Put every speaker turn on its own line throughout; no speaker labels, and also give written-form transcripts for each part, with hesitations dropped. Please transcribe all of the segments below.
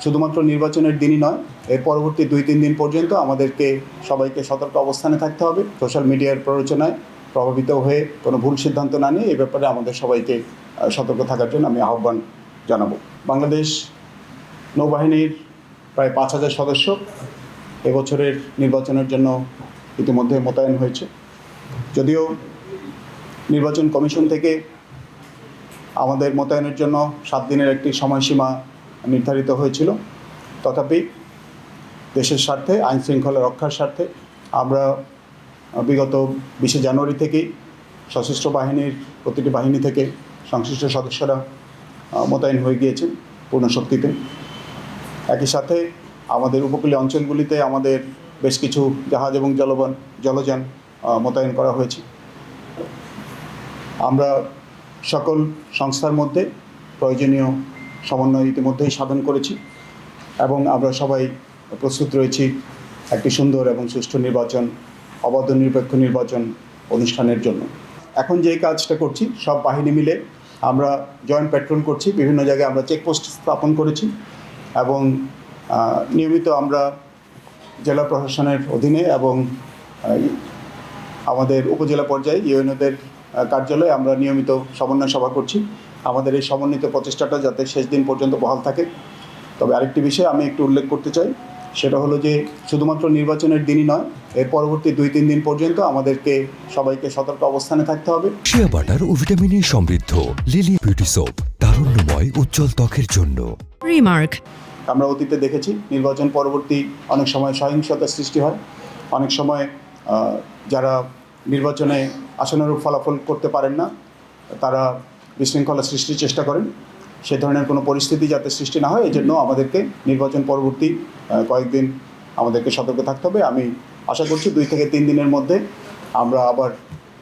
শুধুমাত্র নির্বাচনের দিনই নয়, এর পরবর্তী 2-3 দিন পর্যন্ত আমাদেরকে সবাইকে সতর্ক অবস্থানে থাকতে হবে। সোশ্যাল মিডিয়ার প্ররোচনায় প্রভাবিত হয়ে কোনো ভুল সিদ্ধান্ত না নিয়ে এই ব্যাপারে আমাদের সবাইকে সতর্ক থাকার জন্য আমি আহ্বান জানাবো। বাংলাদেশ নৌবাহিনীর প্রায় 5,000 সদস্য এবছরের নির্বাচনের জন্য ইতিমধ্যে মোতায়েন হয়েছে। যদিও নির্বাচন কমিশন থেকে আমাদের মোতায়েনের জন্য 7 দিনের একটি সময়সীমা নির্ধারিত হয়েছিল, তথাপি দেশের স্বার্থে, আইন শৃঙ্খলা রক্ষার স্বার্থে আমরা বিগত 20 জানুয়ারি থেকেই সশস্ত্র বাহিনীর প্রতিটি বাহিনী থেকে সংশ্লিষ্ট সদস্যরা মোতায়েন হয়ে গিয়েছেন পূর্ণ শক্তিতে। একই সাথে আমাদের উপকূলীয় অঞ্চলগুলিতে আমাদের বেশ কিছু জাহাজ এবং জলযান মোতায়েন করা হয়েছে। আমরা সকল সংস্থার মধ্যে প্রয়োজনীয় সমন্বয় ইতিমধ্যেই সাধন করেছি এবং আমরা সবাই প্রস্তুত রয়েছি একটি সুন্দর এবং সুষ্ঠু নির্বাচন, অবাধ নিরপেক্ষ নির্বাচন অনুষ্ঠানের জন্য। এখন যে কাজটা করছি, সব বাহিনী মিলে আমরা জয়েন্ট পেট্রোল করছি, বিভিন্ন জায়গায় আমরা চেকপোস্ট স্থাপন করেছি এবং নিয়মিত আমরা জেলা প্রশাসনের অধীনে এবং আমাদের উপজেলা পর্যায়ে ইউএনওদের কার্যালয়ে আমরা নিয়মিত সমন্বয় সভা করছি। আমাদের এই সমন্বিত প্রচেষ্টাটা যাতে শেষ দিন পর্যন্ত বহাল থাকে। তবে আরেকটি বিষয় আমি একটু উল্লেখ করতে চাই, সেটা হলো যে শুধুমাত্র নির্বাচনের দিনই নয়, এর পরবর্তী 2-3 দিন পর্যন্ত আমাদেরকে সবাইকে সতর্ক অবস্থানে থাকতে হবে।
শিয়া বাটার ও ভিটামিনে সমৃদ্ধ লিলি বিউটি সোপ, তারুণ্যময় উজ্জ্বল ত্বকের জন্য।
রিমার্ক।
আমরা অতীতে দেখেছি নির্বাচন পরবর্তী অনেক সময় সহিংসতার সৃষ্টি হয়, অনেক সময় যারা নির্বাচনে আশানুরূপ ফলাফল করতে পারেন না তারা বিশৃঙ্খলা সৃষ্টির চেষ্টা করেন। সে ধরনের কোনো পরিস্থিতি যাতে সৃষ্টি না হয়, এই জন্য আমাদেরকে নির্বাচন পরবর্তী কয়েকদিন আমাদেরকে সতর্ক থাকতে হবে। আমি আশা করছি 2 থেকে 3 দিনের মধ্যে আমরা আবার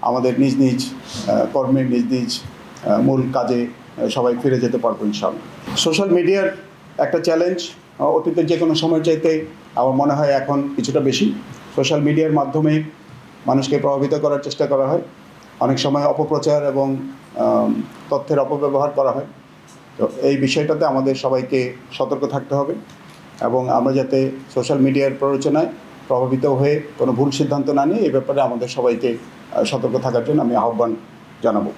আমাদের নিজ নিজ কর্মে, নিজ নিজ মূল কাজে সবাই ফিরে যেতে পারবো ইনশাআল্লাহ। সোশ্যাল মিডিয়ার একটা চ্যালেঞ্জ অতীতের যে কোনো সময়ের চাইতে আমার মনে হয় এখন কিছুটা বেশি। সোশ্যাল মিডিয়ার মাধ্যমে মানুষকে প্রভাবিত করার চেষ্টা করা হয়, অনেক সময় অপপ্রচার এবং তথ্যের অপব্যবহার করা হয়। তো এই বিষয়টাতে আমাদের সবাইকে সতর্ক থাকতে হবে এবং আমরা যাতে সোশ্যাল মিডিয়ার প্ররোচনায় প্রভাবিত হয়ে কোনো ভুল সিদ্ধান্ত না নিয়ে এই ব্যাপারে আমাদের সবাইকে সতর্ক থাকার জন্য আমি আহ্বান জানাবো।